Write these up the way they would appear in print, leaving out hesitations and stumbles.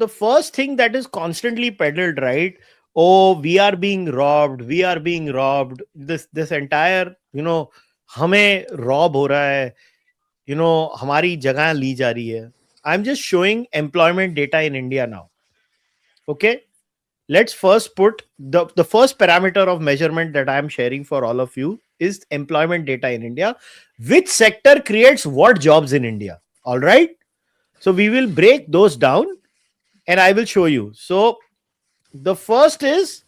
the first thing that is constantly peddled, right? Oh, we are being robbed. We are being robbed. This entire, हमें rob हो रहा है. हमारी जगह ली जा रही है. I'm just showing employment data in India now. Okay. Let's first put the first parameter of measurement that I am sharing for all of you is employment data in India. Which sector creates what jobs in India? All right. So we will break those down and I will show you. So the first is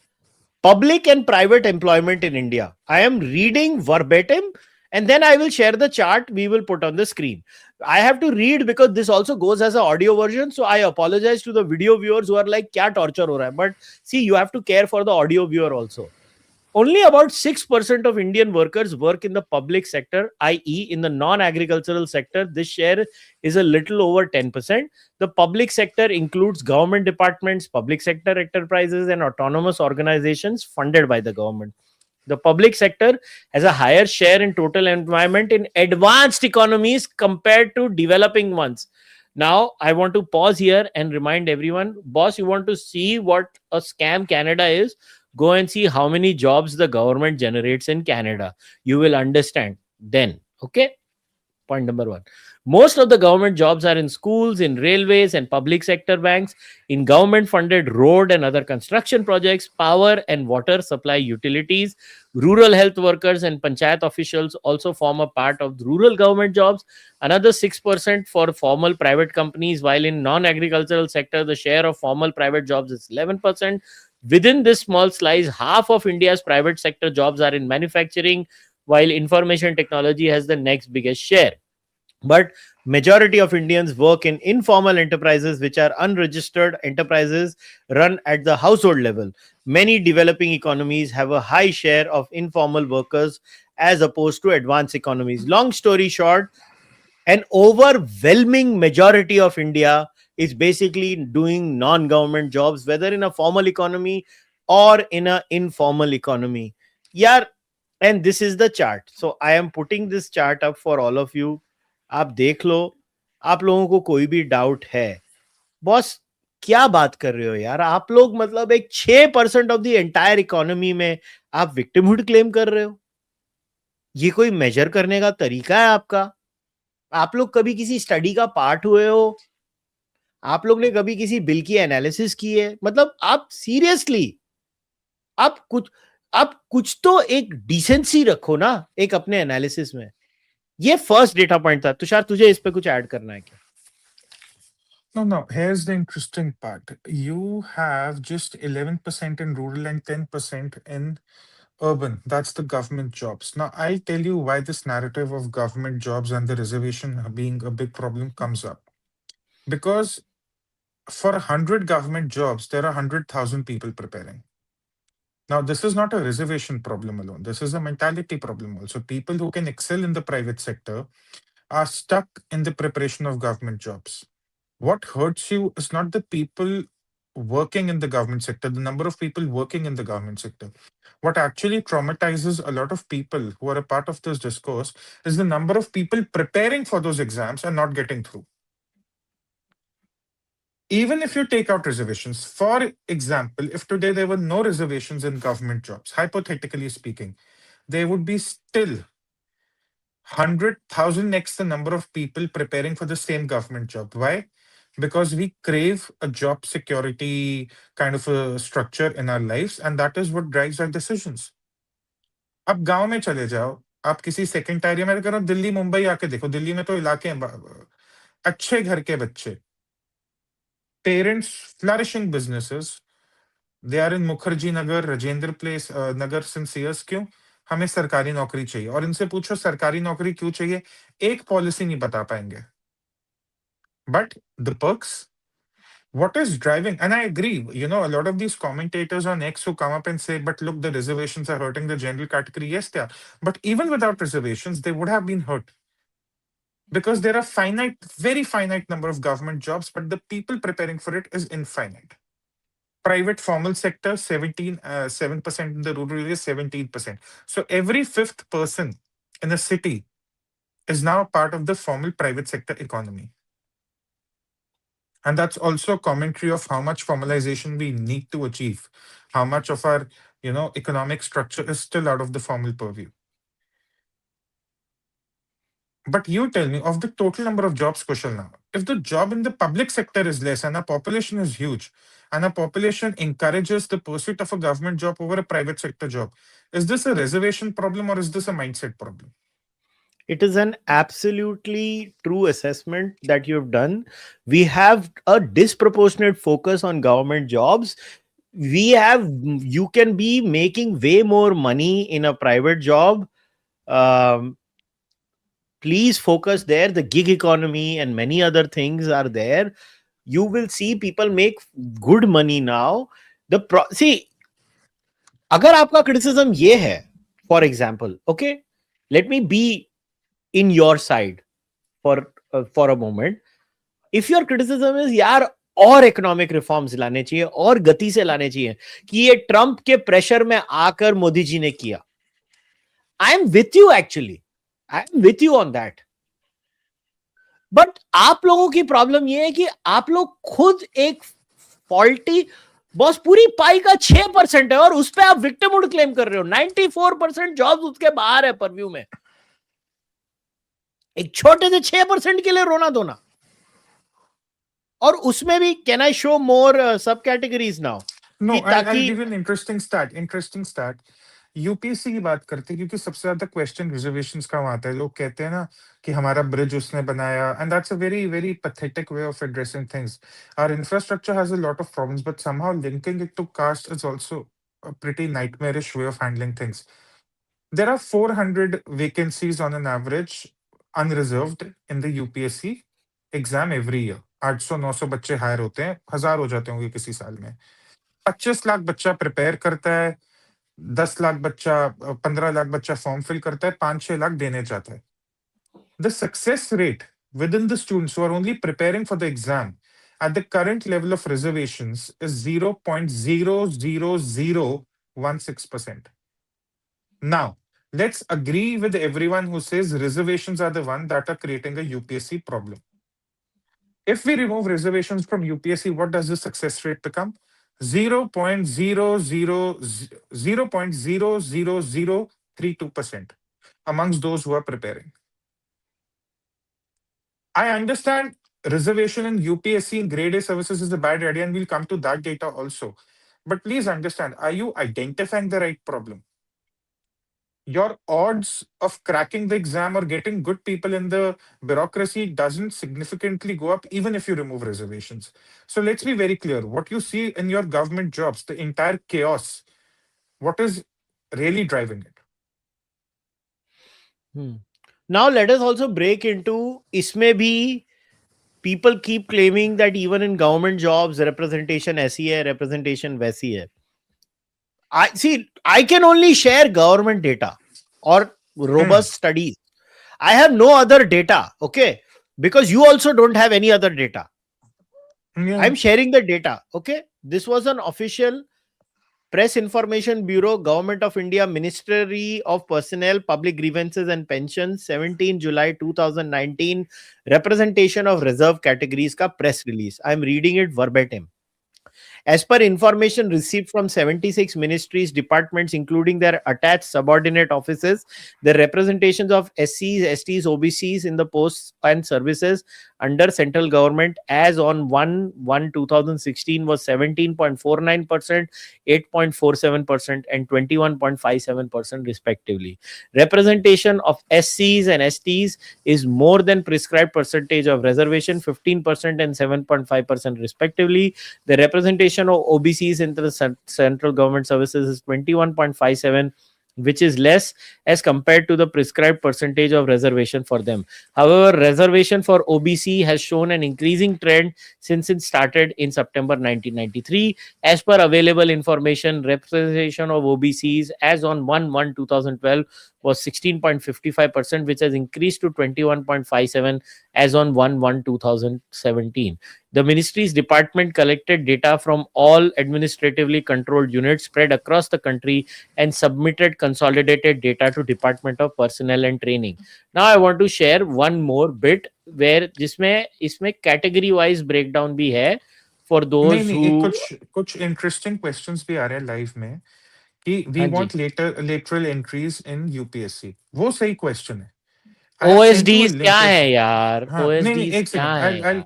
public and private employment in India. I am reading verbatim and then I will share the chart we will put on the screen. I have to read because this also goes as an audio version. So I apologize to the video viewers who are like, kya torture ho raha hai? But see, you have to care for the audio viewer also. Only about 6% of Indian workers work in the public sector, i.e., in the non agricultural sector. This share is a little over 10%. The public sector includes government departments, public sector enterprises, and autonomous organizations funded by the government. The public sector has a higher share in total employment in advanced economies compared to developing ones. Now, I want to pause here and remind everyone, boss, you want to see what a scam Canada is? Go and see how many jobs the government generates in Canada. You will understand then. Okay. Point number one. Most of the government jobs are in schools, in railways, and public sector banks, in government funded road and other construction projects, power and water supply utilities. Rural health workers and panchayat officials also form a part of rural government jobs. Another 6% for formal private companies, while in non agricultural sector, the share of formal private jobs is 11%. Within this small slice, half of India's private sector jobs are in manufacturing, while information technology has the next biggest share. But majority of Indians work in informal enterprises, which are unregistered enterprises run at the household level. Many developing economies have a high share of informal workers as opposed to advanced economies. Long story short, an overwhelming majority of India is basically doing non-government jobs, whether in a formal economy or in an informal economy. Yeah, and this is the chart. So I am putting this chart up for all of you. आप देख लो. आप लोगों को कोई भी doubt है, boss क्या बात कर रहे हो यार? आप लोग मतलब एक 6% ऑफ द एंटायर इकोनॉमी में आप विक्टिमहुड क्लेम कर रहे हो. ये कोई मेजर करने का तरीका है आपका? आप लोग कभी किसी स्टडी का पार्ट हुए हो? आप लोग ने कभी किसी बिल की एनालिसिस की है? मतलब आप सीरियसली, आप कुछ तो एक डिसेंसी रखो ना एक अपने एनालिसिस में. ये फर्स्ट डेटा पॉइंट था. तुषार, तुझे इस पे कुछ ऐड करना है क्या? No. Here's the interesting part. You have just 11% in rural and 10% in urban. That's the government jobs. Now, I'll tell you why this narrative of government jobs and the reservation being a big problem comes up. Because for 100 government jobs, there are 100,000 people preparing. Now, this is not a reservation problem alone. This is a mentality problem also. People who can excel in the private sector are stuck in the preparation of government jobs. What hurts you is not the people working in the government sector, the number of people working in the government sector. What actually traumatizes a lot of people who are a part of this discourse is the number of people preparing for those exams and not getting through. Even if you take out reservations, for example, if today there were no reservations in government jobs, hypothetically speaking, there would be still 100,000x the number of people preparing for the same government job. Why? Because we crave a job security kind of a structure in our lives, and that is what drives our decisions. आप गांव में चले जाओ, आप किसी second tier में करो, दिल्ली मुंबई आके देखो, दिल्ली में तो इलाके हैं, अच्छे घर के बच्चे, parents, flourishing businesses, they are in Mukherjee Nagar, Rajendra Place Nagar since years. क्यों? हमें सरकारी नौकरी चाहिए. और इनसे पूछो सरकारी नौकरी क्यों चाहिए, एक पॉलिसी नहीं बता पाएंगे. But the perks, what is driving, and I agree, a lot of these commentators on X who come up and say, but look, the reservations are hurting the general category. Yes, they are. But even without reservations, they would have been hurt. Because there are very finite number of government jobs, but the people preparing for it is infinite. Private formal sector, 7% in the rural area, 17%. So every fifth person in a city is now part of the formal private sector economy. And that's also a commentary of how much formalization we need to achieve, how much of our, economic structure is still out of the formal purview. But you tell me, of the total number of jobs, Kushal, now, if the job in the public sector is less and our population is huge, and our population encourages the pursuit of a government job over a private sector job, is this a reservation problem or is this a mindset problem? It is an absolutely true assessment that you've done. We have a disproportionate focus on government jobs. You can be making way more money in a private job. Um, please focus there. The gig economy and many other things are there. You will see people make good money now. See, अगर आपका criticism ये है, for example, okay, let me be in your side for a moment. If your criticism is यार और economic reforms लाने चाहिए और गति से लाने चाहिए कि ये ट्रंप के प्रेशर में आकर मोदी जी ने किया, I am with you, actually I am with you on that. But आप लोगों की प्रॉब्लम ये है कि आप लोग खुद एक फॉल्टी, बॉस पूरी पाई का 6% है और उस पर आप विक्टिमहुड क्लेम कर रहे हो. 94% जॉब्स उसके बाहर है परव्यू में. एक छोटे से 6% के लिए रोना धोना. और उसमें भी can I show more sub categories now? No, I give an interesting start. UPSC की बात करते हैं क्योंकि सबसे ज्यादा क्वेश्चन रिजर्वेशंस का आता है. लोग कहते हैं ना कि हमारा ब्रिज उसने बनाया, and that's a very very pathetic way of addressing things. Our infrastructure has a lot of problems, but somehow linking it to caste is also a pretty nightmarish way of handling things. There are 400 vacancies on an average unreserved in the UPSC exam every year. 800-900 बच्चे higher होते हैं, 1000 हो जाते होंगे किसी साल में. 25 लाख बच्चा प्रिपेयर करता है, 10 लाख बच्चा 15 लाख बच्चा फॉर्म फिल करता है, 5-6 लाख देने जाता है. The success rate within the students who are only preparing for the exam at the current level of reservations is 0.00016%. Now, let's agree with everyone who says reservations are the one that are creating a UPSC problem. If we remove reservations from UPSC, what does the success rate become? 0.00032% amongst those who are preparing. I understand reservation in UPSC and grade A services is a bad idea, and we'll come to that data also. But please understand, are you identifying the right problem? Your odds of cracking the exam or getting good people in the bureaucracy doesn't significantly go up even if you remove reservations. So let's be very clear. What you see in your government jobs, the entire chaos, what is really driving it? Now let us also break into इसमें भी people keep claiming that even in government jobs representation ऐसी है, representation वैसी है. I can only share government data or robust studies. I have no other data, okay? Because you also don't have any other data. Yeah. I'm sharing the data, okay? This was an official Press Information Bureau, Government of India, Ministry of Personnel, Public Grievances and Pensions, 17 July 2019, representation of reserve categories ka press release. I'm reading it verbatim. As per information received from 76 ministries, departments, including their attached subordinate offices, the representations of SCs, STs, OBCs in the posts and services under central government as on 1/1/2016 was 17.49%, 8.47%, and 21.57% respectively. Representation of SCs and STs is more than prescribed percentage of reservation, 15% and 7.5% respectively. The representation of OBCs in the central government services is 21.57, which is less as compared to the prescribed percentage of reservation for them. However, reservation for OBC has shown an increasing trend since it started in September 1993. As per available information, representation of OBCs as on 1/1/2012 was 16.55%, which has increased to 21.57 as on 1/1/2017. The ministry's department collected data from all administratively controlled units spread across the country and submitted consolidated data to Department of Personnel and Training. Now I want to share one more bit where जिसमें इसमें category wise breakdown भी है for नहीं those नहीं, who. एक कुछ कुछ interesting questions भी आ रहे हैं लाइव में कि वी हाँ जी। Want lateral entries in UPSC. वो सही क्वेश्चन है। I have sent you a OSDs क्या लिंक इफ है यार, हाँ नहीं नहीं, ओएसडीज एक क्या सेकंड, है आई यार?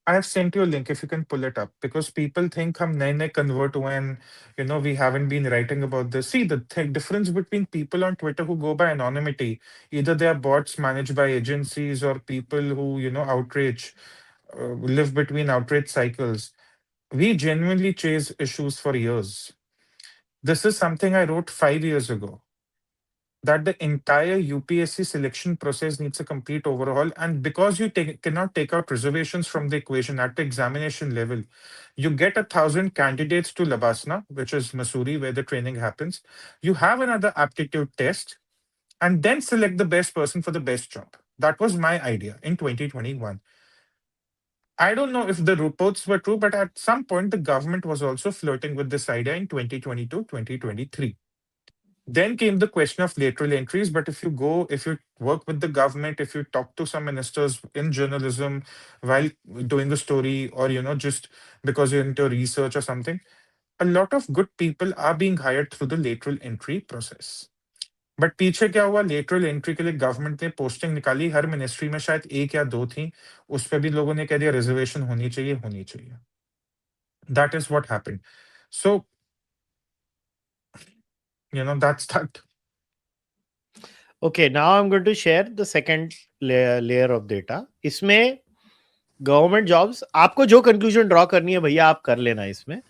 I have sent you a link if you can pull it up because people think हम नए नए convert हुए and we haven't been writing about this. See, the difference between people on Twitter who go by anonymity, either they are bots managed by agencies or people who outrage, live between outrage cycles. We genuinely chase issues for years. This is something I wrote 5 years ago, that the entire UPSC selection process needs a complete overhaul. And because you cannot take out reservations from the equation at the examination level, you get 1,000 candidates to Labasna, which is Missouri, where the training happens. You have another aptitude test and then select the best person for the best job. That was my idea in 2021. I don't know if the reports were true, but at some point, the government was also flirting with this idea in 2022, 2023. Then came the question of lateral entries. But if you work with the government, if you talk to some ministers in journalism while doing a story, or just because you're into research or something, a lot of good people are being hired through the lateral entry process. But पीछे क्या हुआ, lateral entry के लिए government ने posting निकाली, हर ministry में शायद एक या दो थी, उस पे भी लोगों ने कह दिया रिजर्वेशन होनी चाहिए, होनी चाहिए। That is what happened. So that's that. Okay, now I'm going to share the second layer of data. इसमें गवर्नमेंट जॉब्स, आपको जो कंक्लूजन ड्रॉ करनी है भैया आप कर लेना, इसमें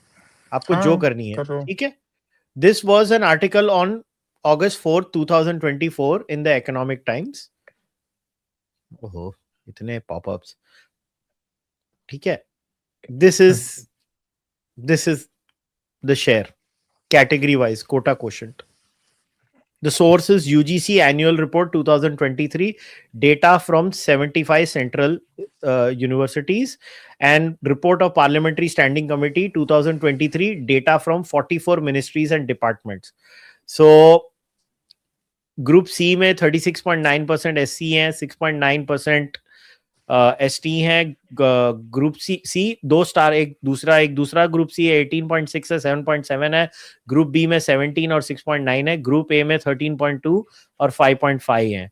आपको जो हाँ, करनी है, करो। ठीक है। This was an article on August 4th 2024 in the Economic Times. ओहो, इतने पॉपअप्स, ठीक है। This is this is the share category wise quota quotient. The source is UGC Annual Report 2023, data from 75 central universities, and Report of Parliamentary Standing Committee 2023, data from 44 ministries and departments. So group C में 36.9% SC हैं, 6.9% ST हैं। Group C 2 star, एक दूसरा group C है 18.6 है, 7.7 है। Group B में 17 और 6.9 है। ग्रुप ए में 13.2 और 5.5 है।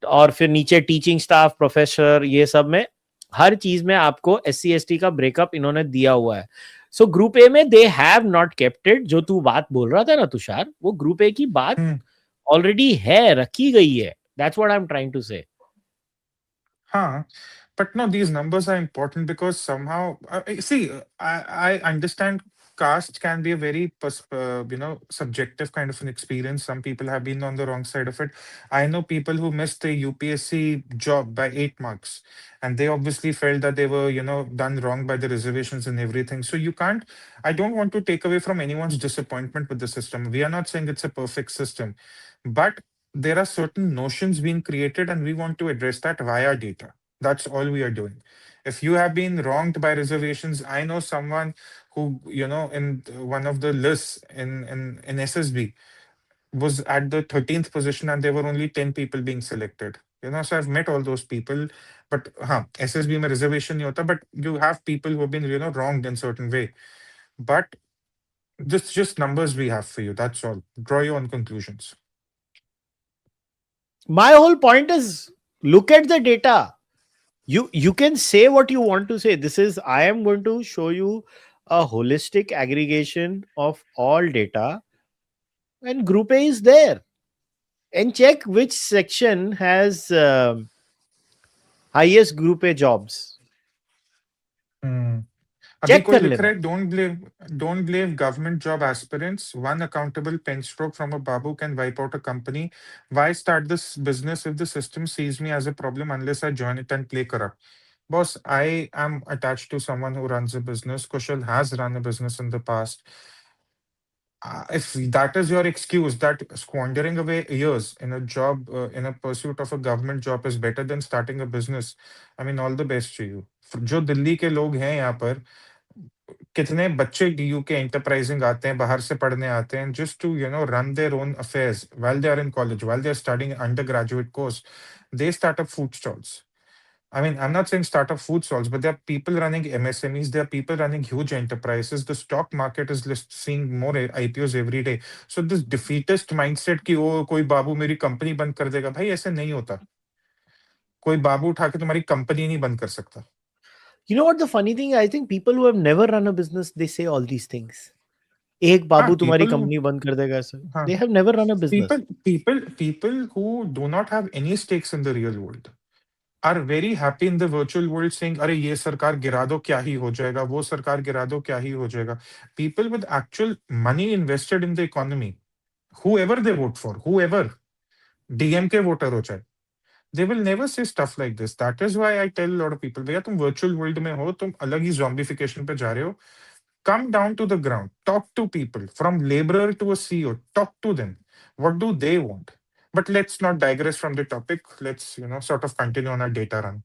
और फिर नीचे टीचिंग स्टाफ, प्रोफेसर, ये सब में हर चीज में आपको SC ST का ब्रेकअप इन्होंने दिया हुआ है। सो ग्रुप ए में they have not kept it. जो तू बात बोल रहा था ना तुषार, वो ग्रुप ए की बात ऑलरेडी है, रखी गई है। That's what I am trying to say. Huh. But no, these numbers are important because somehow, see, I understand caste can be a very, subjective kind of an experience. Some people have been on the wrong side of it. I know people who missed the UPSC job by 8 marks, and they obviously felt that they were, done wrong by the reservations and everything. So you can't, I don't want to take away from anyone's disappointment with the system. We are not saying it's a perfect system, but there are certain notions being created, and we want to address that via data. That's all we are doing. If you have been wronged by reservations, I know someone who, in one of the lists in SSB was at the 13th position, and there were only 10 people being selected. So I've met all those people. But SSB mein reservation nahi hota, but you have people who have been, wronged in certain way. But just numbers we have for you. That's all. Draw your own conclusions. My whole point is, look at the data. You can say what you want to say. This is, I am going to show you a holistic aggregation of all data, and group A is there. And check which section has highest group A jobs. Hmm. अभी check कोई कर लिख रहा लेना। है, don't blame government job aspirants. One accountable pen stroke from a babu can wipe out a company. Why start this business if the system sees me as a problem unless I join it and play corrupt? Boss, I am attached to someone who runs a business. Kushal has run a business in the past. If that is your excuse, that squandering away years in a job, in a pursuit of a government job is better than starting a business, I mean, all the best to you. जो दिल्ली के लोग हैं यहाँ पर, कितने बच्चे DU के enterprising आते हैं, बाहर से पढ़ने आते हैं, just to run their own affairs while they are in college, while they are studying undergraduate course, they start up food stalls. I mean, I'm not saying startup food stalls, but there are people running MSMEs, there are people running huge enterprises. The stock market is seeing more IPOs every day. So this defeatist mindset कि ओ कोई बाबू मेरी company बंद कर देगा, भाई ऐसे नहीं होता. कोई बाबू उठा के तुम्हारी कंपनी नहीं बंद कर सकता. You know what the funny thing? I think people who have never run a business, they say all these things. एक हाँ, बाबू तुम्हारी people, कंपनी बंद कर देगा ऐसे. हाँ, They have never run a business. people who do not have any stakes in the real world are very happy in the virtual world saying, अरे ये सरकार गिरा दो क्या ही हो जाएगा, वो सरकार गिरा दो क्या ही हो जाएगा. People with actual money invested in the economy, whoever they vote for, whoever, DMK voter हो चाहे, they will never say stuff like this. That is why I tell a lot of people, भैया तुम virtual world में हो, तुम अलग ही zombification पे जा रहे हो. Come down to the ground, talk to people, from laborer to a CEO, talk to them. What do they want? But let's not digress from the topic. Let's, sort of continue on our data run.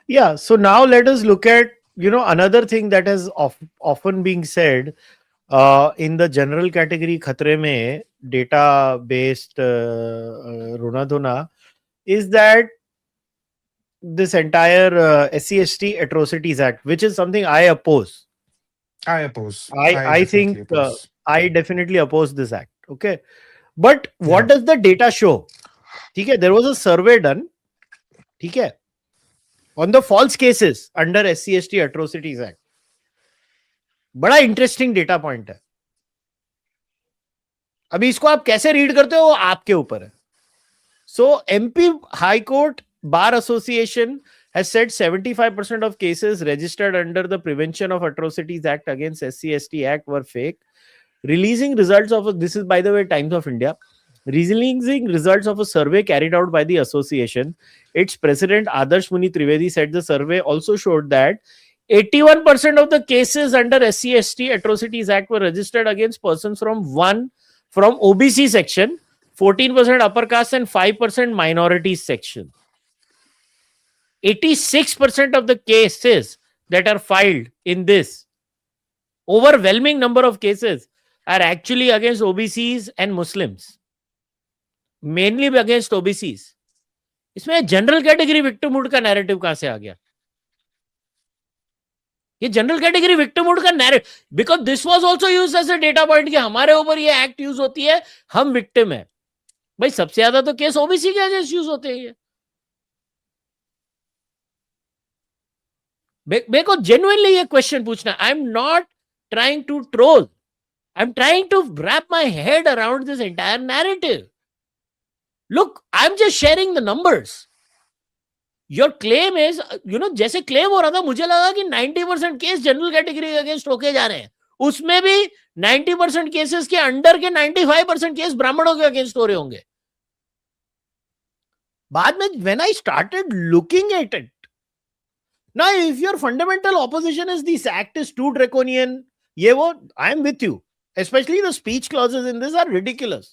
Yeah. So now let us look at, another thing that has often being said in the general category khatre mein data based runa dhuna is that this entire SC/ST Atrocities Act, which is something I oppose. I oppose. I think definitely oppose. I definitely oppose this act. Okay. But what Yeah. does the data show? Okay, there was a survey done. Okay, on the false cases under SC/ST Atrocities Act. बड़ा interesting data point है. अभी इसको आप कैसे read करते हो वो आपके ऊपर है. सो MP High Court Bar Association has said 75% of cases registered under the Prevention of Atrocities Act against SC/ST Act were fake. Releasing results of this is, by the way, Times of India. Releasing results of a survey carried out by the association, its president Adarsh Muni Trivedi said the survey also showed that 81% of the cases under SC/ST Atrocities Act were registered against persons from OBC section, 14% upper caste, and 5% minorities section. 86% of the cases that are filed in this overwhelming number of cases are actually against OBCs and Muslims, mainly against OBCs. इसमें general category victimhood का narrative कहां से आ गया? ये general category victimhood का narrative, because this was also used as a data point कि हमारे ऊपर ये एक्ट यूज होती है, हम विक्टिम है. भाई सबसे ज्यादा तो केस ओबीसी के अगेंस्ट यूज होते हैं. मेरे को जेन्युइनली ये क्वेश्चन पूछना. I am not trying to troll. I'm trying to wrap my head around this entire narrative. Look, I'm just sharing the numbers. Your claim is, जैसे claim हो रहा था, मुझे लगा कि 90% केस जनरल कैटेगरी के अगेंस्ट होके जा रहे हैं. उसमें भी 90% केसेस के अंडर के 95% केस ब्राह्मणों के अगेंस्ट हो रहे होंगे. बाद में when I started looking at it, now if your fundamental opposition is this act is too draconian, I am with you. Especially the speech clauses in this are ridiculous.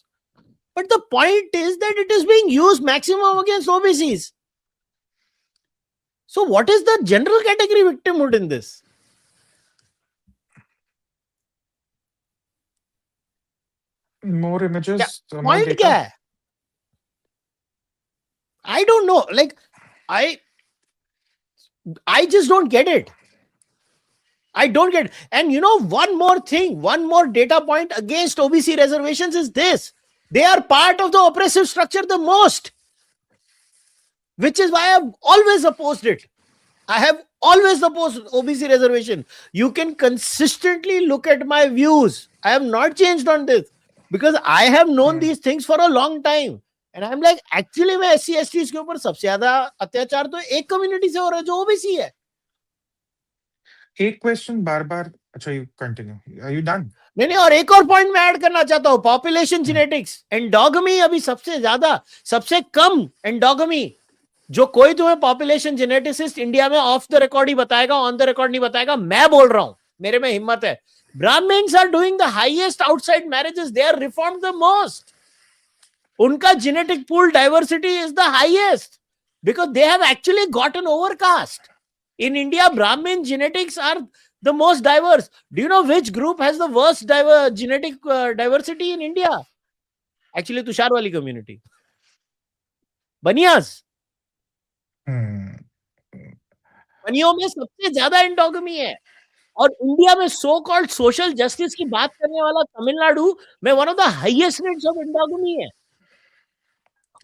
But the point is that it is being used maximum against OBCs. So what is the general category victimhood in this? More images. More Point data. क्या है? I don't know. Like, I just don't get it. I don't get it. And one more thing, one more data point against OBC reservations is this. They are part of the oppressive structure the most. Which is why I've always opposed it. I have always opposed OBC reservation. You can consistently look at my views. I have not changed on this. Because I have known these things for a long time. And I'm like, actually मैं SC/STs के ऊपर सबसे ज्यादा अत्याचार तो एक community से हो रहा है जो ओबीसी है. एक क्वेश्चन बार-बार. अच्छा, you continue. Are you done? नहीं, और एक और पॉइंट मैं ऐड करना चाहता हूं. पॉपुलेशन जेनेटिक्स, एंडोगमी अभी सबसे ज्यादा, सबसे कम एंडोगमी जो कोई तुम्हें पॉपुलेशन जेनेटिसिस्ट इंडिया में ऑफ द रिकॉर्ड ही बताएगा, ऑन द रिकॉर्ड नहीं बताएगा. मैं बोल रहा हूं, मेरे में हिम्मत है. Brahmins are doing the highest outside marriages. They are reformed the most. उनका genetic pool diversity is the highest because they have actually gotten overcast. In India, Brahmin genetics are the most diverse. Do you know which group has the worst genetic diversity in India? Actually, Tushar wali community. Baniyas. कंपनियों में सबसे ज्यादा endogamy है, और India में so called social justice की बात करने वाला तमिलनाडु में one of the highest rates of endogamy है,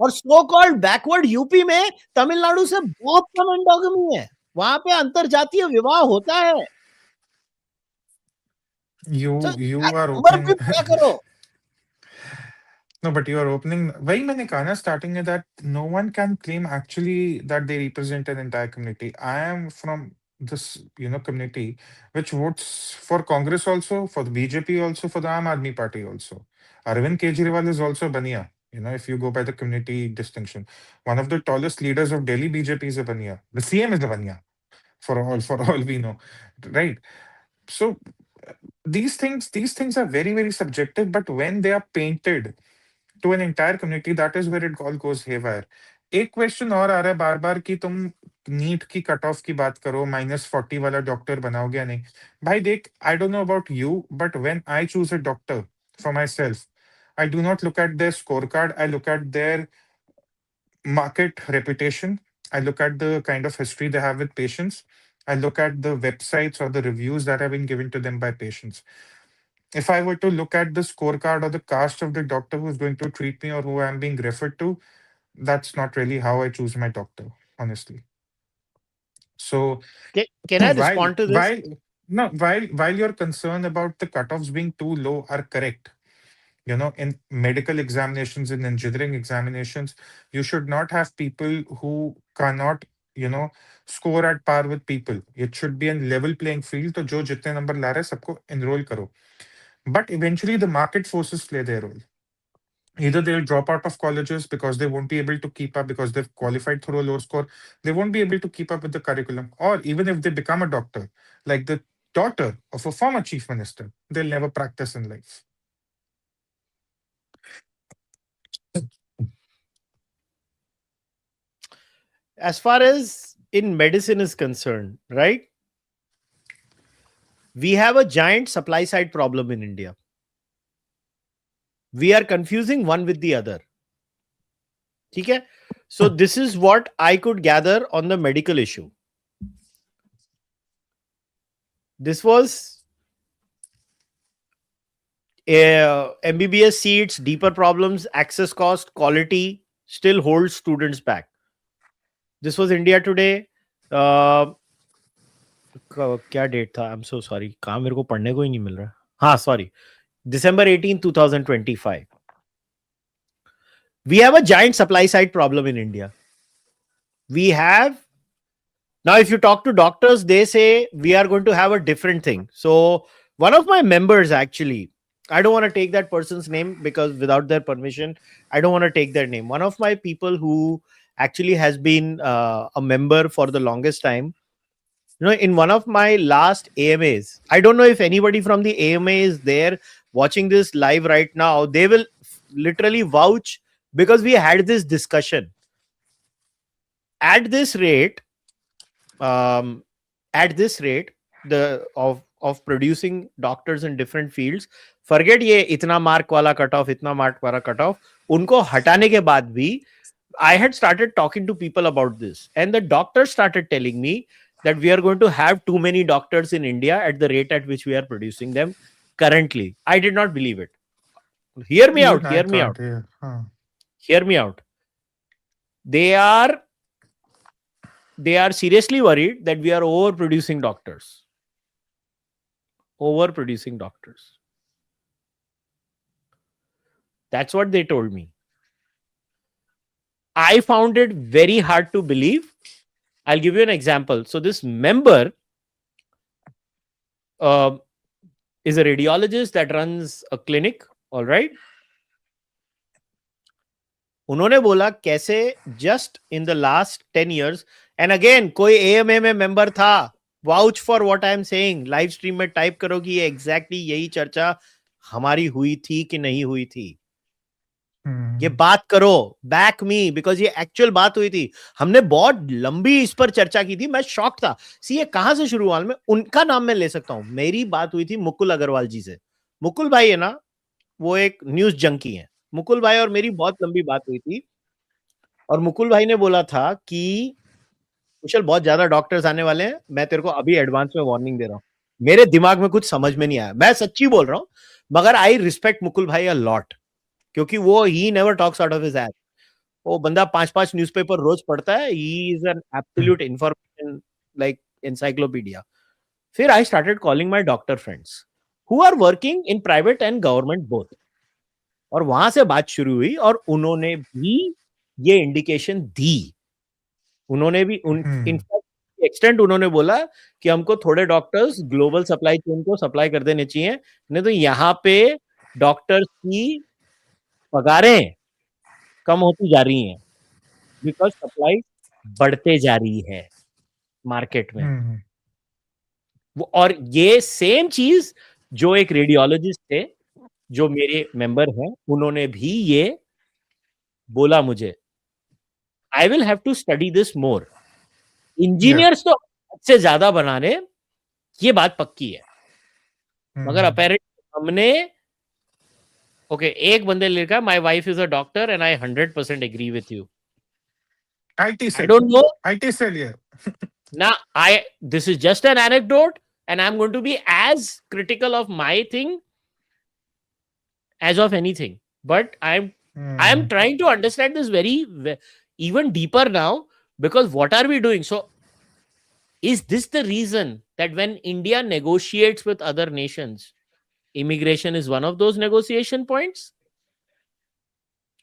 और सो कॉल्ड बैकवर्ड यूपी में तमिलनाडु से बहुत कम एंडोगमी है, वहां पे अंतरजातीय विवाह होता है। तो You are नंबर भी opening. पता करो। No, but you are opening. वही मैंने कहा ना starting में that no one can claim actually that they represent an entire community. I am from this, community which votes for Congress also, for the BJP also, for the Aam Aadmi Party also. Arvind Kejriwal is also Bania. If you go by the community distinction, one of the tallest leaders of Delhi BJP is a Bania. The CM is a Bania. For all we know, right? So these things are very very subjective, but when they are painted to an entire community, that is where it all goes haywire. एक question और आ रहा है बार बार कि तुम NEET की cut off की बात करो, -40 वाला डॉक्टर बनाओगे या नहीं। भाई देख, I don't know about you, but when I choose a doctor for my self, I do not look at there score card, I look at there market reputation. I look at the kind of history they have with patients. I look at the websites or the reviews that have been given to them by patients. If I were to look at the scorecard or the caste of the doctor who's going to treat me or who I'm being referred to, that's not really how I choose my doctor, honestly. So Can I while respond to this? while no while your concern about the cutoffs being too low are correct, in medical examinations, in engineering examinations, you should not have people who cannot, score at par with people. It should be a level playing field. तो जो जितने number ला रहा है सबको enroll करो. But eventually the market forces play their role. Either they'll drop out of colleges because they won't be able to keep up because they've qualified through a low score. They won't be able to keep up with the curriculum. Or even if they become a doctor, like the daughter of a former chief minister, they'll never practice in life. As far as in medicine is concerned, right? We have a giant supply side problem in India. We are confusing one with the other. Okay? So this is what I could gather on the medical issue. This was MBBS seats, deeper problems, access cost, quality still holds students back. This was India Today. क्या date था? I am so sorry, कहाँ मेरे को पढ़ने को ही नहीं मिल रहा। हाँ sorry, December 18, 2025. We have a giant supply side problem in India. We have, now if you talk to doctors, they say we are going to have a different thing. So one of my members, actually, I don't want to take that person's name because without their permission, I don't want to take their name. One of my people who actually has been a member for the longest time, in one of my last AMAs, I don't know if anybody from the AMA is there watching this live right now. They will literally vouch because we had this discussion. At this rate, the of producing doctors in different fields, forget ये इतना mark वाला cut off, इतना mark वाला cut off, उनको हटाने के बाद भी, I had started talking to people about this, and the doctors started telling me that we are going to have too many doctors in India at the rate at which we are producing them currently. I did not believe it. Hear me out. Even I Hear me can't out. hear. Hear me out. They are seriously worried that we are overproducing doctors. Overproducing doctors. That's what they told me. I found it very hard to believe. I'll give you an example. So this member is a radiologist that runs a clinic. All right. उन्होंने बोला कैसे just in the last 10 years, and again कोई AMA में member था, vouch for what I am saying, live stream में type करो कि ये exactly यही चर्चा हमारी हुई थी कि नहीं हुई थी। ये बात करो, बैक मी, बिकॉज ये एक्चुअल बात हुई थी। हमने बहुत लंबी इस पर चर्चा की थी, मैं शॉक था। सी ये कहां से शुरू हुआ, में उनका नाम मैं ले सकता हूं। मेरी बात हुई थी मुकुल अग्रवाल जी से। मुकुल भाई है ना, वो एक न्यूज जंकी है। मुकुल भाई और मेरी बहुत लंबी बात हुई थी, और मुकुल भाई ने बोला था कि कुशल बहुत ज्यादा डॉक्टर्स आने वाले हैं, मैं तेरे को अभी एडवांस में वार्निंग दे रहा हूँ, मेरे दिमाग में कुछ समझ में नहीं आया, मैं सच्ची बोल रहा हूँ, मगर आई रिस्पेक्ट मुकुल भाई अ लॉट, क्योंकि वो he never talks out of his ass, वो बंदा 5-5 न्यूज़पेपर रोज पढ़ता है, he is an absolute information like encyclopedia. फिर I started calling my doctor friends who are working in private and government both, और वहां से बात शुरू हुई, और उन्होंने भी ये इंडिकेशन दी, उन्होंने भी इनफैक्ट एक्सटेंट उन्होंने बोला कि हमको थोड़े डॉक्टर्स ग्लोबल सप्लाई चेन को सप्लाई कर देने चाहिए, नहीं तो यहाँ पे डॉक्टर्स की पगारें कम होती जा रही हैं, बिकॉज सप्लाई बढ़ते जा रही है मार्केट में। और ये सेम चीज जो एक रेडियोलॉजिस्ट थे जो मेरे मेंबर हैं, उन्होंने भी ये बोला मुझे, I will have to study this more, engineers तो से ज्यादा बनाने, ये बात पक्की है, मगर अपेरेंटली हमने ओके एक बंदे ने लिखा my wife is a doctor and I 100% agree with you, IT I don't know. IT cell, yeah. Now, this is just an anecdote, and I'm going to be as critical of my thing as of anything. But I'm trying to understand this even deeper now, because what are we doing? So, is this the reason that when India negotiates with other nations, immigration is one of those negotiation points?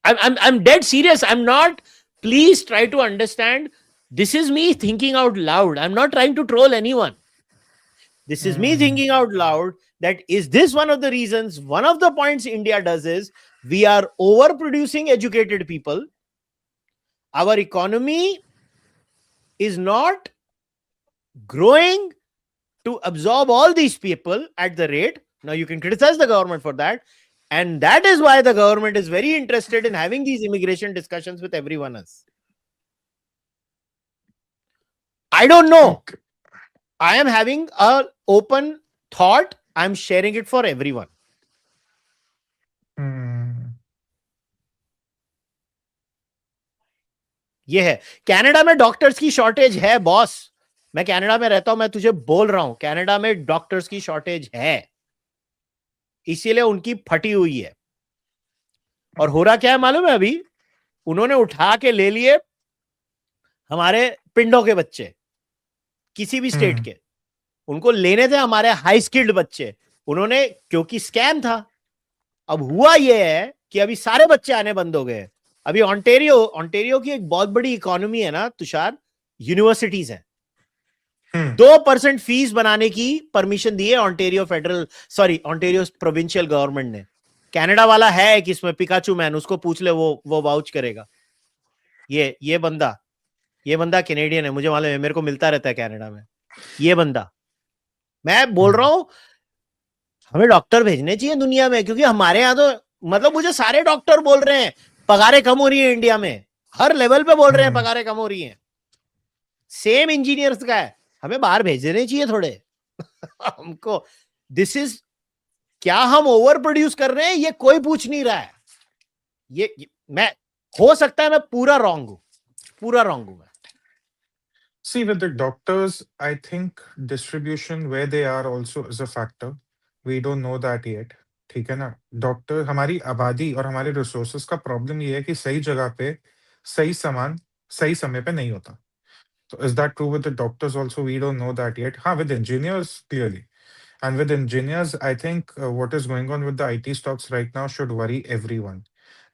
I'm dead serious. I'm not. Please try to understand. This is me thinking out loud. I'm not trying to troll anyone. This is me thinking out loud that is this one of the reasons, one of the points India does is we are overproducing educated people. Our economy is not growing to absorb all these people at the rate. Now you can criticize the government for that. And that is why the government is very interested in having these immigration discussions with everyone else. I don't know. Okay. I am having an open thought. I'm sharing it for everyone. ये है, Canada में doctors की shortage है boss, मैं Canada में रहता हूं, मैं तुझे बोल रहा हूं कनाडा में डॉक्टर्स की शॉर्टेज है, इसीलिए उनकी फटी हुई है। और हो रहा क्या है मालूम है, अभी उन्होंने उठा के ले लिए हमारे पिंडों के बच्चे, किसी भी स्टेट के, उनको लेने थे हमारे हाई स्किल्ड बच्चे, उन्होंने, क्योंकि स्कैम था। अब हुआ ये है कि अभी सारे बच्चे आने बंद हो गए। अभी ऑन्टेरियो की एक बहुत बड़ी इकोनॉमी है ना तुषार, यूनिवर्सिटीज है। 2% फीस बनाने की परमिशन दी है ऑन्टेरियो प्रोविंशियल गवर्नमेंट ने। कनाडा वाला है कि इसमें पिकाचू मैन, उसको पूछ ले, वो वाउच करेगा। ये बंदा कैनेडियन है, मुझे मालूम है, मेरे को मिलता रहता है कनाडा में ये बंदा। मैं बोल रहा हूं हमें डॉक्टर भेजने चाहिए दुनिया में, क्योंकि हमारे यहाँ तो मतलब मुझे सारे डॉक्टर बोल रहे हैं पगारें कम हो रही है इंडिया में, हर लेवल पे बोल रहे हैं पगारें कम हो रही हैं। सेम इंजीनियर्स का है, हमें बाहर भेज देने चाहिए थोड़े हमको। दिस इज, क्या हम ओवर प्रोड्यूस कर रहे हैं ये कोई पूछ नहीं रहा है। ये मैं, हो सकता है मैं पूरा रॉन्ग हूं मैं। See, with the doctors, I think distribution where they are also is a factor. We don't know that yet. ठीक है ना, डॉक्टर, हमारी आबादी और हमारे रिसोर्सेज का प्रॉब्लम ये है कि सही जगह पे सही सामान सही समय पे नहीं होता। तो is that true with the doctors also? We don't know that yet. हाँ, with engineers clearly, and with engineers I think what is going on with the IT stocks right now should worry everyone.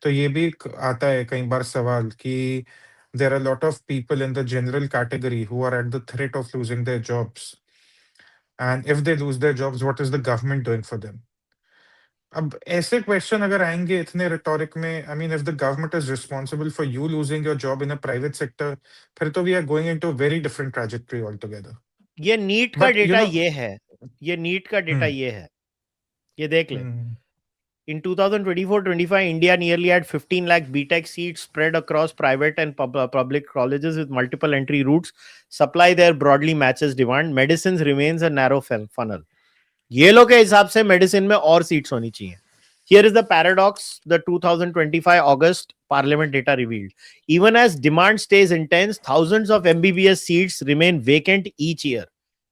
तो ये भी आता है कई बार सवाल कि there are a lot of people in the general category who are at the threat of losing their jobs. And if they lose their jobs, what is the government doing for them? अब ऐसे question अगर आएंगे इतने rhetoric में, I mean if the government is responsible for you losing your job in a private sector, फिर तो we are going into very different trajectory all together. ये NEET का डेटा ये है, ये देख ले। In 2024-25, India nearly had 15 lakh BTech seats spread across private and public colleges with multiple entry routes. Supply there broadly matches demand. Medicines remains a narrow funnel. ये लोग के हिसाब से मेडिसिन में और सीट्स होनी चाहिए। Here is the paradox the 2025 August Parliament data revealed. Even as demand stays intense, thousands of MBBS seats remain vacant each year.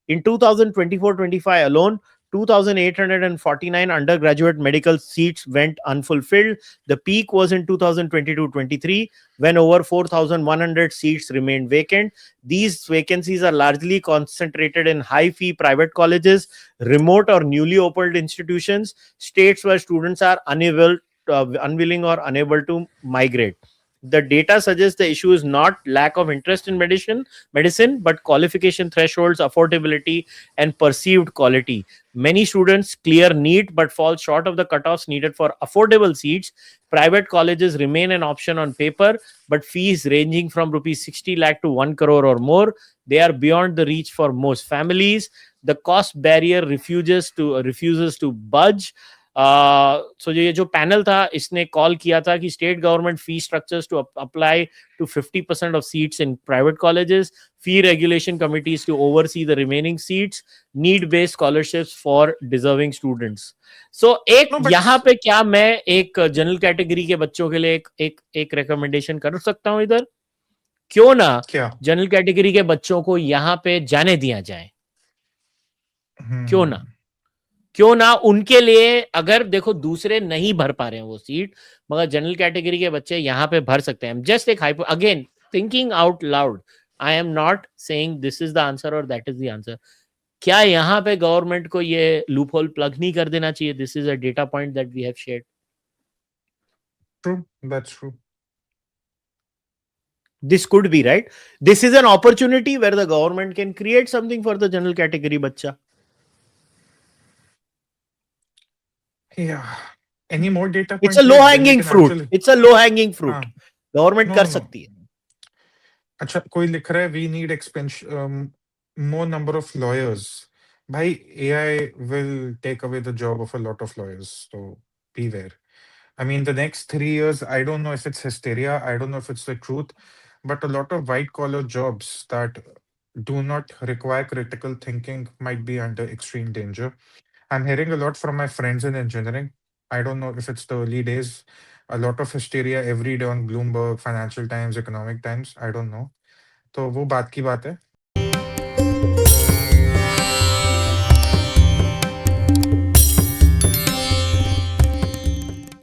In 2024-25 alone, 2,849 undergraduate medical seats went unfulfilled. The peak was in 2022-23 when over 4,100 seats remained vacant. These vacancies are largely concentrated in high fee private colleges, remote or newly opened institutions, states where students are unwilling or unable to migrate. The data suggests the issue is not lack of interest in medicine, but qualification thresholds, affordability, and perceived quality. Many students clear NEET but fall short of the cutoffs needed for affordable seats. Private colleges remain an option on paper, but fees ranging from rupees 60 lakh to 1 crore or more, they are beyond the reach for most families. The cost barrier refuses to budge. सो ये जो panel था इसने call किया था कि state government fee structures to apply to 50% of seats in private colleges, fee regulation committees to oversee the remaining seats, need-based scholarships for deserving students. So एक No, but यहाँ पे क्या मैं एक जनरल कैटेगरी के बच्चों के लिए एक रिकमेंडेशन कर सकता हूँ इधर? क्यों ना क्या? जनरल कैटेगरी के बच्चों को यहाँ पे जाने दिया जाए? क्यों ना? क्यों ना उनके लिए, अगर देखो दूसरे नहीं भर पा रहे हैं वो सीट, मगर जनरल कैटेगरी के बच्चे यहाँ पे भर सकते हैं. जस्ट एक hypo, again thinking out loud, I am not saying this is the answer और दैट इज द आंसर. क्या यहाँ पे गवर्नमेंट को ये लूप होल प्लग नहीं कर देना चाहिए? This is a data point that we have shared. True, that's true. This could be right. This is an opportunity where the government can create something for the general category bacha. Yeah. Any more data It's points? a low Like, then we hanging can fruit. actually. It's a low hanging fruit. हाँ. Government No, कर no, no. सकती है. अच्छा, कोई लिख रहा है we need more number of lawyers. भाई, AI will take away the job of a lot of lawyers. So beware. I mean, the next 3 years, I don't know if it's hysteria, I don't know if it's the truth, but a lot of white collar jobs that do not require critical thinking might be under extreme danger. I'm hearing a lot from my friends in engineering. I don't know if it's the early days. A lot of hysteria every day on Bloomberg, Financial Times, Economic Times. I don't know. तो वो बात की बात है.